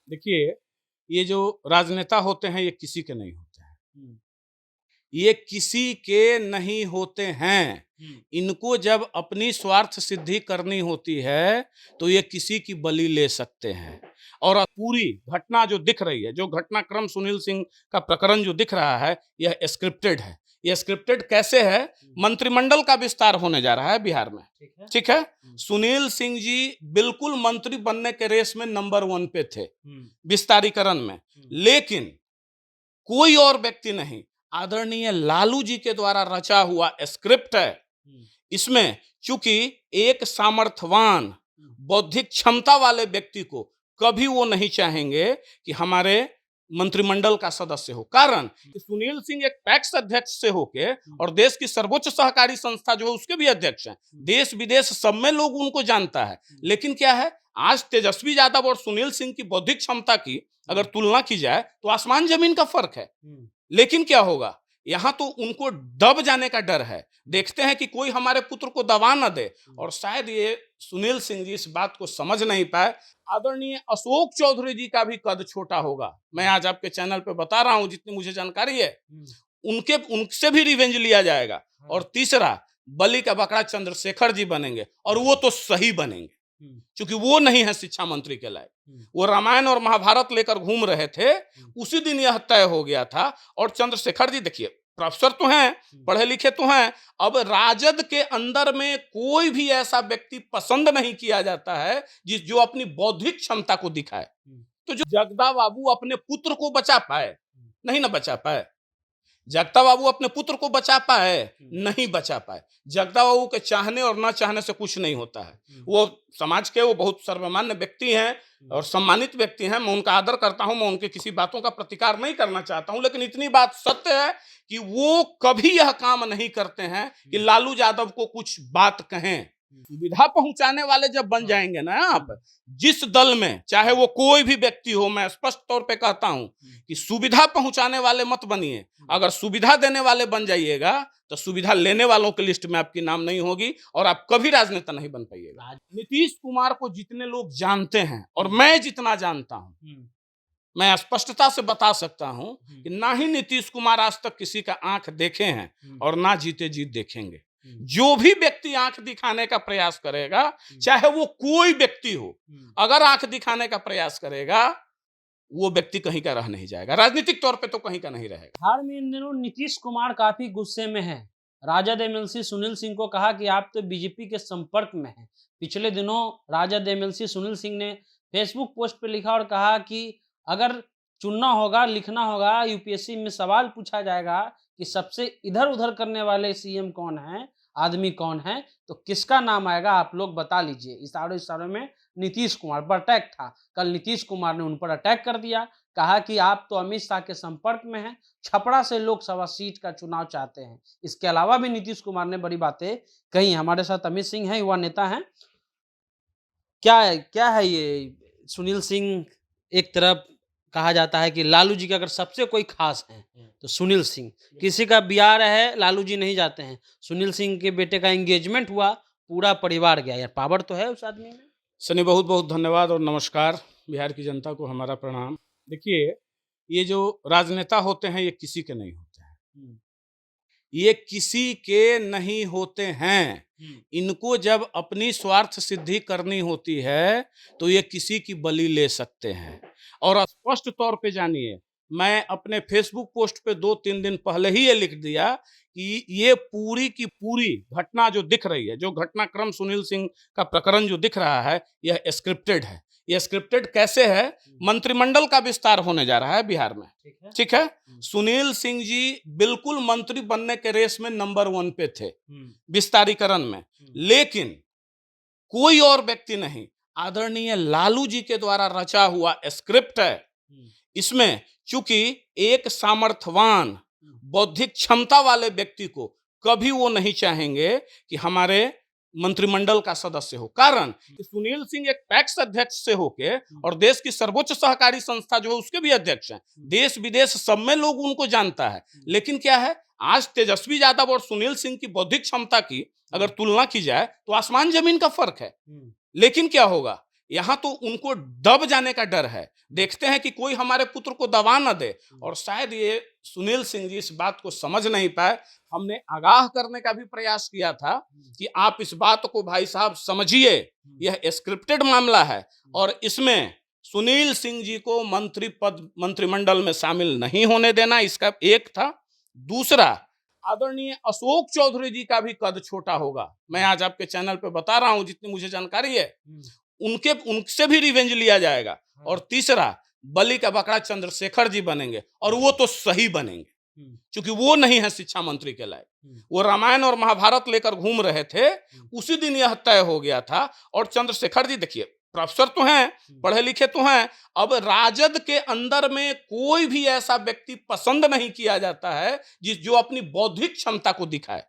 देखिए, ये जो राजनेता होते हैं, ये किसी के नहीं होते हैं। ये किसी के नहीं होते हैं। इनको जब अपनी स्वार्थ सिद्धि करनी होती है, तो ये किसी की बलि ले सकते हैं। और पूरी घटना जो दिख रही है, जो घटनाक्रम सुनील सिंह का प्रकरण जो दिख रहा है, यह स्क्रिप्टेड है। यह स्क्रिप्टेड कैसे है? मंत्रिमंडल का विस्तार होने जा रहा है बिहार में। ठीक है? सुनील सिंह जी बिल्कुल मंत्री बनने के रेस में नंबर 1 पे थे, विस्तारीकरण में। लेकिन कोई और व्यक्ति नहीं, आदरणीय लालू जी के द्वारा रचा हुआ स्क्रिप्ट है। इसमें चूंकि एक सामर्थ्यवान बौद्धिक क्षमता वाले व्यक्ति को कभी वो नहीं चाहेंगे कि हमारे मंत्रिमंडल का सदस्य हो। कारण कि सुनील सिंह एक पैक्स अध्यक्ष से होके और देश की सर्वोच्च सहकारी संस्था जो है उसके भी अध्यक्ष हैं। देश विदेश सब में लोग उनको जानता है। लेकिन क्या है, आज तेजस्वी यादव और सुनील सिंह की बौद्धिक क्षमता की अगर तुलना की जाए तो आसमान जमीन का फर्क है। लेकिन क्या होगा, यहां तो उनको दब जाने का डर है। देखते हैं कि कोई हमारे पुत्र को दबा न दे। और शायद ये सुनील सिंह जी इस बात को समझ नहीं पाए। आदरणीय अशोक चौधरी जी का भी कद छोटा होगा। मैं आज आपके चैनल पे बता रहा हूं, जितनी मुझे जानकारी है, उनसे भी रिवेंज लिया जाएगा। और तीसरा, बलि का बकरा चंद्रशेखर जी बनेंगे, और वो तो सही बनेंगे, क्योंकि वो नहीं है शिक्षा मंत्री के लायक। वो रामायण और महाभारत लेकर घूम रहे थे, उसी दिन यह तय हो गया था। और चंद्रशेखर जी देखिए, प्रोफेसर तो हैं, पढ़े लिखे तो हैं। अब राजद के अंदर में कोई भी ऐसा व्यक्ति पसंद नहीं किया जाता है जो अपनी बौद्धिक क्षमता को दिखाए। तो जो जगदा बाबू अपने पुत्र को बचा पाए, नहीं ना बचा पाए। जगदा बाबू अपने पुत्र को बचा पाए, नहीं बचा पाए। जगदा बाबू के चाहने और न चाहने से कुछ नहीं होता है। वो समाज के वो बहुत सर्वमान्य व्यक्ति हैं और सम्मानित व्यक्ति हैं। मैं उनका आदर करता हूं, मैं उनके किसी बातों का प्रतिकार नहीं करना चाहता हूं। लेकिन इतनी बात सत्य है कि वो कभी यह काम नहीं करते हैं कि लालू यादव को कुछ बात कहें। सुविधा पहुंचाने वाले जब बन जाएंगे ना आप, जिस दल में चाहे वो कोई भी व्यक्ति हो, मैं स्पष्ट तौर पे कहता हूं कि सुविधा पहुंचाने वाले मत बनिए। अगर सुविधा देने वाले बन जाइएगा तो सुविधा लेने वालों की लिस्ट में आपकी नाम नहीं होगी और आप कभी राजनेता नहीं बन पाइएगा। नीतीश कुमार को जितने लोग जानते हैं और मैं जितना जानता हूं, मैं स्पष्टता से बता सकता हूं कि ना ही नीतीश कुमार आज तक किसी का आंख देखे हैं और ना जीते जीत देखेंगे। जो भी व्यक्ति आंख दिखाने का प्रयास करेगा, चाहे वो कोई व्यक्ति हो, अगर आंख दिखाने का प्रयास करेगा, वो व्यक्ति कहीं का रह नहीं जाएगा। राजनीतिक तौर पे तो कहीं का नहीं रहेगा। बिहार में इन दिनों नीतीश कुमार काफी गुस्से में है। राजद एमएलसी सुनील सिंह को कहा कि आप तो बीजेपी के संपर्क में हैं। पिछले दिनों राजद एमएलसी सुनील सिंह ने फेसबुक पोस्ट पर लिखा और कहा कि अगर चुनना होगा, लिखना होगा, यूपीएससी में सवाल पूछा जाएगा कि सबसे इधर उधर करने वाले सीएम कौन है, आदमी कौन है, तो किसका नाम आएगा, आप लोग बता लीजिए। इशारों में नीतीश कुमार पर अटैक था। कल नीतीश कुमार ने उन पर अटैक कर दिया, कहा कि आप तो अमित शाह के संपर्क में हैं, छपरा से लोकसभा सीट का चुनाव चाहते हैं। इसके अलावा भी नीतीश कुमार ने बड़ी बातें कही। हमारे साथ अमित सिंह हैं, युवा नेता हैं। क्या है ये सुनील सिंह? एक तरफ कहा जाता है कि लालू जी के अगर सबसे कोई खास है तो सुनील सिंह। किसी का ब्याह है, लालू जी नहीं जाते हैं। सुनील सिंह के बेटे का एंगेजमेंट हुआ, पूरा परिवार गया। यार पावर तो है उस आदमी में। सनी, बहुत बहुत धन्यवाद और नमस्कार। बिहार की जनता को हमारा प्रणाम। देखिए, ये जो राजनेता होते हैं, ये किसी के नहीं होते हैं। ये किसी के नहीं होते हैं। इनको जब अपनी स्वार्थ सिद्धि करनी होती है तो ये किसी की बलि ले सकते हैं। और स्पष्ट तौर पे जानिए, मैं अपने फेसबुक पोस्ट पे 2-3 दिन पहले ही ये लिख दिया कि ये पूरी की पूरी घटना जो दिख रही है, जो घटनाक्रम सुनील सिंह का प्रकरण जो दिख रहा है, यह स्क्रिप्टेड है। यह स्क्रिप्टेड कैसे है? मंत्रिमंडल का विस्तार होने जा रहा है बिहार में। ठीक है? सुनील सिंह जी बिल्कुल मंत्री बनने के रेस में नंबर 1 पे थे, विस्तारीकरण में। लेकिन कोई और व्यक्ति नहीं, आदरणीय लालू जी के द्वारा रचा हुआ स्क्रिप्ट है। इसमें चूंकि एक सामर्थ्यवान बौद्धिक क्षमता वाले व्यक्ति को कभी वो नहीं चाहेंगे कि हमारे मंत्रिमंडल का सदस्य हो। कारण कि सुनील सिंह एक पैक्स अध्यक्ष से होके और देश की सर्वोच्च सहकारी संस्था जो है उसके भी अध्यक्ष हैं। देश विदेश सब में लोग उनको जानता है। लेकिन क्या है, आज तेजस्वी यादव और सुनील सिंह की बौद्धिक क्षमता की अगर तुलना की जाए तो आसमान जमीन का फर्क है। लेकिन क्या होगा, यहाँ तो उनको दब जाने का डर है, देखते हैं कि कोई हमारे पुत्र को दबा न दे। और शायद ये सुनील सिंह जी इस बात को समझ नहीं पाए। हमने आगाह करने का भी प्रयास किया था कि आप इस बात को भाई साहब समझिए, यह स्क्रिप्टेड मामला है और इसमें सुनील सिंह जी को मंत्रिमंडल में शामिल नहीं होने देना, इसका एक था। दूसरा, आदरणीय अशोक चौधरी जी का भी कद छोटा होगा। मैं आज आपके चैनल पे बता रहा हूं, जितनी मुझे जानकारी है, उनसे भी रिवेंज लिया जाएगा। और तीसरा, बलि का बकरा चंद्रशेखर जी बनेंगे, और वो तो सही बनेंगे, क्योंकि वो नहीं है शिक्षा मंत्री के लायक। वो रामायण और महाभारत लेकर घूम रहे थे, उसी दिन यह तय हो गया था। और चंद्रशेखर जी देखिए, प्रोफेसर तो हैं, पढ़े लिखे तो हैं। अब राजद के अंदर में कोई भी ऐसा व्यक्ति पसंद नहीं किया जाता है जो अपनी बौद्धिक क्षमता को दिखाए।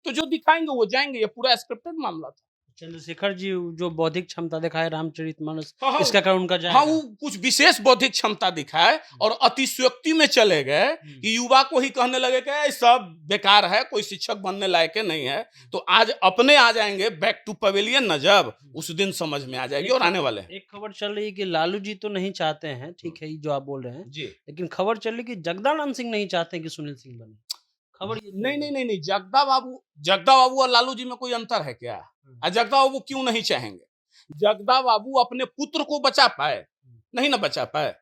तो जो दिखाएंगे वो जाएंगे। ये पूरा स्क्रिप्टेड मामला था। चंद्रशेखर जी जो बौद्धिक क्षमता दिखाए रामचरितमानस, हाँ, इसका कारण उनका जाएगा। हाँ, वो कुछ विशेष बौद्धिक क्षमता दिखाए और अतिशयोक्ति में चले गए कि युवा को ही कहने लगे कि ये सब बेकार है, कोई शिक्षक बनने लायक नहीं है। तो आज अपने आ जाएंगे बैक टू पवेलियन न, जब उस दिन समझ में आ जाएगी। और आने वाले हैं। एक खबर चल रही है कि लालू जी तो नहीं चाहते हैं, ठीक है, जो आप बोल रहे हैं जी, लेकिन खबर चल रही है कि जगदानंद सिंह नहीं चाहते कि सुनील सिंह बने। खबर ये नहीं, जगदा बाबू और लालू जी में कोई अंतर है क्या? जगदा बाबू क्यों नहीं चाहेंगे? जगदा बाबू अपने पुत्र को बचा पाए, नहीं ना बचा पाए।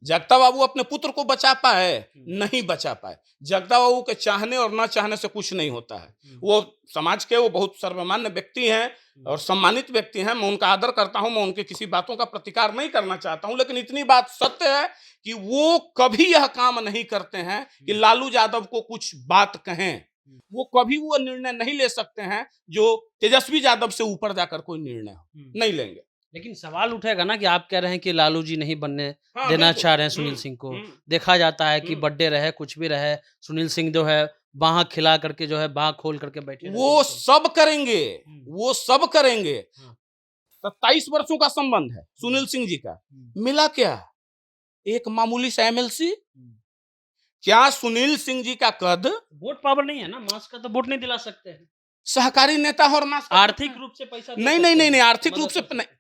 जगदा बाबू अपने पुत्र को बचा पाए, नहीं बचा पाए। जगदा बाबू के चाहने और ना चाहने से कुछ नहीं होता है। वो समाज के वो बहुत सर्वमान्य व्यक्ति हैं और सम्मानित व्यक्ति हैं। मैं उनका आदर करता हूं, मैं उनके किसी बातों का प्रतिकार नहीं करना चाहता हूं, लेकिन इतनी बात सत्य है कि वो कभी यह काम नहीं करते हैं कि लालू यादव को कुछ बात कहें। वो कभी वो निर्णय नहीं ले सकते हैं जो तेजस्वी यादव से ऊपर जाकर कोई निर्णय नहीं लेंगे। लेकिन सवाल उठेगा ना कि आप कह रहे हैं कि लालू जी नहीं बनने हाँ, देना बिल्कुल। चाह रहे हैं सुनील सिंह को। देखा जाता है कि बर्थडे रहे, कुछ भी रहे, सुनील सिंह जो है बाह खिला करके, जो है बाह खोल करके बैठे रहते वो हैं। सब करेंगे, वो सब करेंगे। 27 वर्षों का संबंध है सुनील सिंह जी का, मिला क्या? एक मामूली सा एमएलसी। क्या सुनील सिंह जी का कद? वोट पावर नहीं है ना, मास का तो वोट नहीं दिला सकते हैं। सहकारी नेता और मास का आर्थिक रूप से पैसा दे नहीं सकते नहीं नहीं हैं, नहीं आर्थिक रूप मदद से कर सकते नहीं। हैं।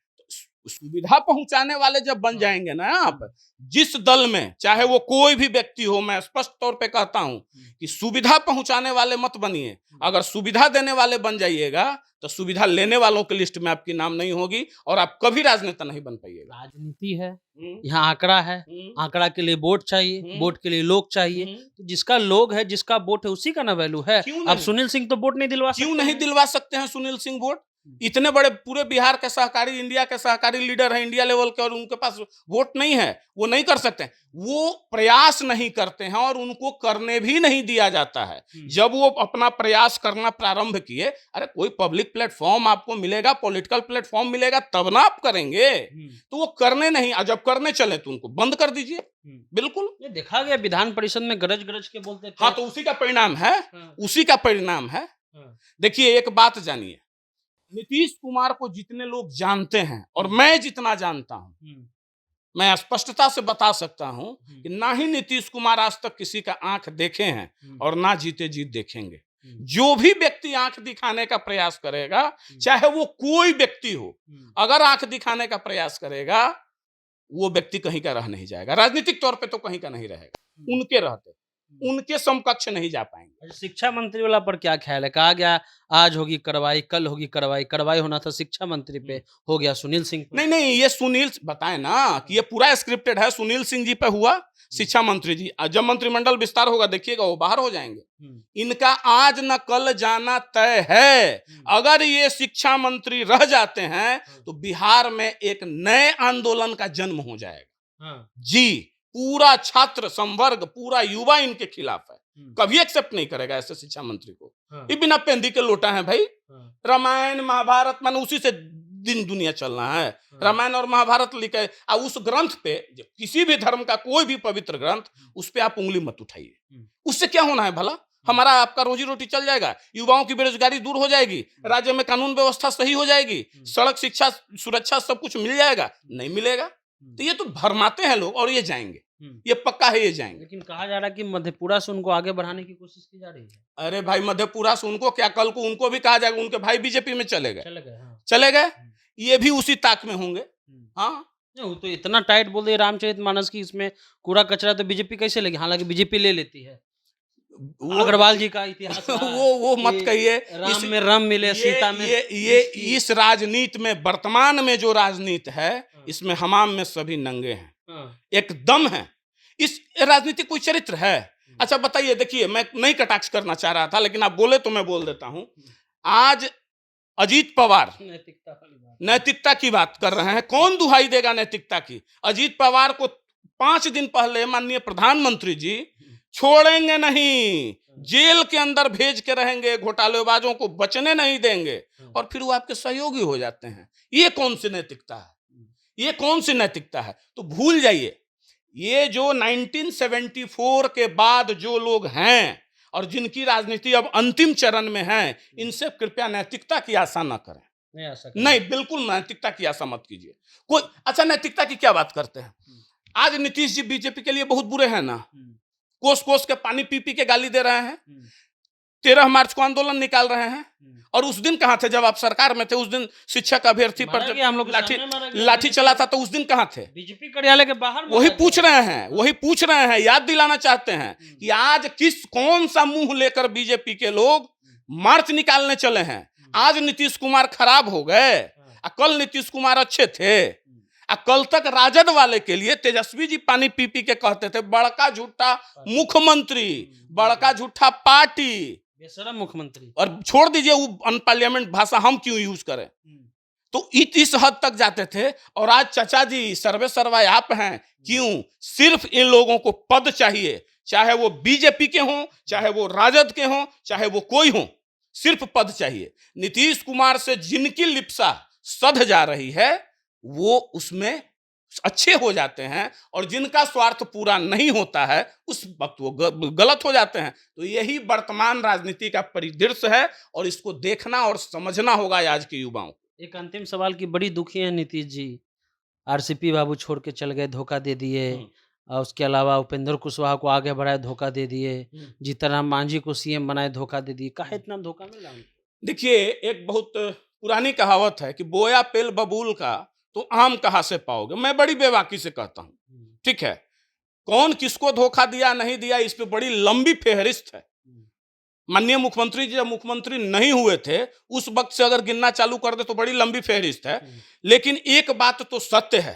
सुविधा पहुंचाने वाले जब बन जाएंगे ना आप, जिस दल में चाहे वो कोई भी व्यक्ति हो, मैं स्पष्ट तौर पे कहता हूं कि सुविधा पहुंचाने वाले मत बनिए। अगर सुविधा देने वाले बन जाइएगा तो सुविधा लेने वालों की लिस्ट में आपकी नाम नहीं होगी और आप कभी राजनेता नहीं बन पाइएगा। राजनीति है, यहाँ आंकड़ा है, आंकड़ा के लिए वोट चाहिए, वोट के लिए लोग चाहिए। तो जिसका लोग है, जिसका वोट है, उसी का ना वैल्यू है। क्यों अब नहीं? सुनील सिंह तो वोट नहीं दिलवा क्यों सकते नहीं हैं। दिलवा सकते हैं सुनील सिंह वोट? इतने बड़े पूरे बिहार के सहकारी, इंडिया के सहकारी लीडर हैं, इंडिया लेवल के, और उनके पास वोट नहीं है। वो नहीं कर सकते, वो प्रयास नहीं करते हैं और उनको करने भी नहीं दिया जाता है। जब वो अपना प्रयास करना प्रारंभ किए, अरे कोई पब्लिक प्लेटफॉर्म आपको मिलेगा, पॉलिटिकल प्लेटफॉर्म मिलेगा, तब ना आप करेंगे। तो वो करने नहीं, जब करने चले तो उनको बंद कर दीजिए। बिल्कुल, ये देखा गया विधान परिषद में गरज गरज के बोलते थे। हाँ, तो उसी का परिणाम है, उसी का परिणाम है। देखिए एक बात जानिए, नीतीश कुमार को जितने लोग जानते हैं और मैं जितना जानता हूं, मैं स्पष्टता से बता सकता हूं कि ना ही नीतीश कुमार आज तक किसी का आंख देखे हैं और ना जीते जीत देखेंगे। जो भी व्यक्ति आंख दिखाने का प्रयास करेगा, चाहे वो कोई व्यक्ति हो, अगर आंख दिखाने का प्रयास करेगा, वो व्यक्ति कहीं का रह नहीं जाएगा। राजनीतिक तौर पे तो कहीं का नहीं रहेगा। उनके रहते उनके समकक्ष नहीं जा पाएंगे। शिक्षा मंत्री वाला पर क्या ख्याल है? कहा गया आज होगी कार्रवाई, कल होगी कार्रवाई। कार्रवाई होना था शिक्षा मंत्री पे, हो गया सुनील सिंह पे। नहीं, ये सुनील बताए ना कि ये पूरा स्क्रिप्टेड है। सुनील सिंह जी पे हुआ, शिक्षा मंत्री जी, जब मंत्रिमंडल विस्तार होगा देखिएगा वो बाहर हो जाएंगे। इनका आज न कल जाना तय है। अगर ये शिक्षा मंत्री रह जाते हैं तो बिहार में एक नए आंदोलन का जन्म हो जाएगा। जी, पूरा छात्र संवर्ग, पूरा युवा इनके खिलाफ है, कभी एक्सेप्ट नहीं करेगा ऐसे शिक्षा मंत्री को। ये बिना पेंदी के लोटा है भाई। रामायण महाभारत माने उसी से दिन दुनिया चलना है। रामायण और महाभारत लिखे, उस ग्रंथ पे, किसी भी धर्म का कोई भी पवित्र ग्रंथ, उस पे आप उंगली मत उठाइए। उससे क्या होना है भला? हमारा आपका रोजी रोटी चल जाएगा, युवाओं की बेरोजगारी दूर हो जाएगी, राज्य में कानून व्यवस्था सही हो जाएगी, सड़क, शिक्षा, सुरक्षा सब कुछ मिल जाएगा? नहीं मिलेगा। तो ये तो भरमाते हैं लोग और ये जाएंगे। ये पक्का है, ये जाएंगे। लेकिन कहा जा रहा है कि मधेपुरा से उनको आगे बढ़ाने की कोशिश की जा रही है। अरे भाई, मधेपुरा से उनको क्या, कल को उनको भी कहा जाएगा, उनके भाई बीजेपी में चले गए, हाँ। चले गए, ये भी उसी ताक में होंगे। हाँ, नहीं, वो तो इतना टाइट बोल रही है रामचरितमानस की, इसमें कूड़ा कचरा तो बीजेपी कैसे लेगी, हालांकि बीजेपी ले लेती है। अग्रवाल जी का इतिहास रहा वो मत कि कहिए। राम में रम मिले, सीता में ये इस राजनीति में, वर्तमान में जो राजनीति है, इसमें हमाम में सभी नंगे हैं, एकदम है। इस राजनीति कोई चरित्र है? अच्छा बताइए, देखिए मैं नहीं कटाक्ष करना चाह रहा था, लेकिन आप बोले तो मैं बोल देता हूं। आज अजीत पवार नैतिकता की बात कर रहे हैं, कौन दुहाई देगा नैतिकता की? अजीत पवार को 5 दिन पहले माननीय प्रधानमंत्री जी छोड़ेंगे नहीं, जेल के अंदर भेज के रहेंगे, घोटालेबाजों को बचने नहीं देंगे, और फिर वो आपके सहयोगी हो जाते हैं। ये कौन सी नैतिकता है? ये कौन सी नैतिकता है? तो भूल जाइए, ये जो 1974 के बाद जो लोग हैं और जिनकी राजनीति अब अंतिम चरण में है, इनसे कृपया नैतिकता की आशा न करें। नहीं, बिल्कुल नैतिकता की आशा मत कीजिए। कोई अच्छा, नैतिकता की क्या बात करते हैं? आज नीतीश जी बीजेपी के लिए बहुत बुरे हैं ना, कोस कोस के पानी पी पी के गाली दे रहे हैं, 13 मार्च को आंदोलन निकाल रहे हैं, और उस दिन कहां थे जब आप सरकार में थे? उस दिन शिक्षक अभियर्थी पर हम लोग लाठी चला था, तो उस दिन कहां थे? बीजेपी कार्यालय के बाहर वही पूछ रहे हैं, याद दिलाना चाहते हैं कि आज कौन सा मुंह लेकर बीजेपी के लोग मार्च निकालने चले हैं। आज नीतीश कुमार खराब हो गए, कल नीतीश कुमार अच्छे थे। कल तक राजद वाले के लिए तेजस्वी जी पानी पी पी के कहते थे बड़का झूठा मुख्यमंत्री, बड़का झूठा पार्टी, बेशरम मुख्यमंत्री, और छोड़ दीजिए वो अनपार्लियामेंट भाषा हम क्यों यूज करें। तो इस हद तक जाते थे, और आज चाचा जी सर्वे सर्वा आप हैं। क्यों? सिर्फ इन लोगों को पद चाहिए, चाहे वो बीजेपी के हों, चाहे वो राजद के हों, चाहे वो कोई हो, सिर्फ पद चाहिए। नीतीश कुमार से जिनकी लिप्सा सध जा रही है, वो उसमें अच्छे हो जाते हैं, और जिनका स्वार्थ पूरा नहीं होता है उस वक्त वो गलत हो जाते हैं। तो यही वर्तमान राजनीति का परिदृश्य है, और इसको देखना और समझना होगा आज के युवाओं को। एक अंतिम सवाल की बड़ी दुखी है नीतीश जी, आरसीपी बाबू छोड़ के चल गए, धोखा दे दिए, और उसके अलावा उपेंद्र कुशवाहा को आगे बढ़ाए, धोखा दे दिए, जीतनराम मांझी को सीएम बनाए, धोखा दे दिए। काहे इतना धोखा मिला? देखिए, एक बहुत पुरानी कहावत है कि बोया पेल बबूल का तो आम कहां से पाओगे। मैं बड़ी बेबाकी से कहता हूं, ठीक है, कौन किसको धोखा दिया नहीं दिया, इस पे बड़ी लंबी फेहरिस्त है। माननीय मुख्यमंत्री जी जब मुख्यमंत्री नहीं हुए थे, उस वक्त से अगर गिनना चालू कर दे तो बड़ी लंबी फेहरिस्त है। लेकिन एक बात तो सत्य है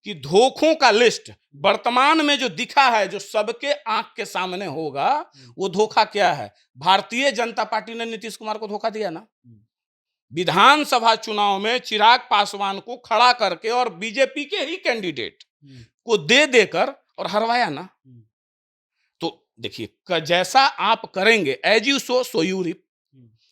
कि धोखों का लिस्ट वर्तमान में जो दिखा है, जो सबके आंख के सामने होगा, वो धोखा क्या है? भारतीय जनता पार्टी ने नीतीश कुमार को धोखा दिया ना। विधानसभा चुनाव में चिराग पासवान को खड़ा करके और बीजेपी के ही कैंडिडेट को दे देकर और हरवाया ना। तो देखिए, जैसा आप करेंगे, as you sow so you reap,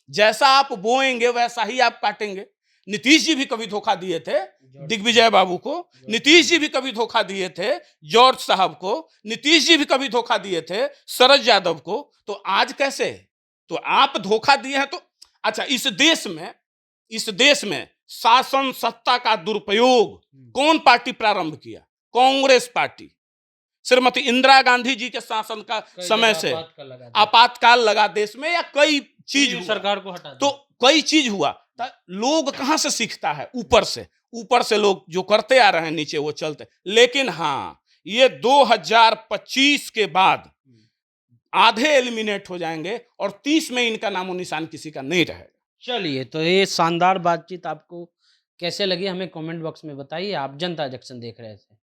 जैसा आप बोएंगे वैसा ही आप काटेंगे। नीतीश जी भी कभी धोखा दिए थे दिग्विजय बाबू को, नीतीश जी भी कभी धोखा दिए थे जॉर्ज साहब को, नीतीश जी भी कभी धोखा दिए थे शरद यादव को। तो आज कैसे? तो आप धोखा दिए हैं। तो अच्छा, इस देश में शासन सत्ता का दुरुपयोग कौन पार्टी प्रारंभ किया? कांग्रेस पार्टी। श्रीमती इंदिरा गांधी जी के शासन का समय से आपातकाल लगा देश में, या कई चीज सरकार को हटा, तो कई चीज हुआ। लोग कहां से सीखता है? ऊपर से लोग जो करते आ रहे हैं, नीचे वो चलते। लेकिन हाँ, ये 2025 के बाद आधे एलिमिनेट हो जाएंगे, और 30 में इनका नामो निशान किसी का नहीं रहेगा। चलिए, तो ये शानदार बातचीत आपको कैसे लगी हमें कमेंट बॉक्स में बताइए। आप जनता जंक्शन देख रहे थे।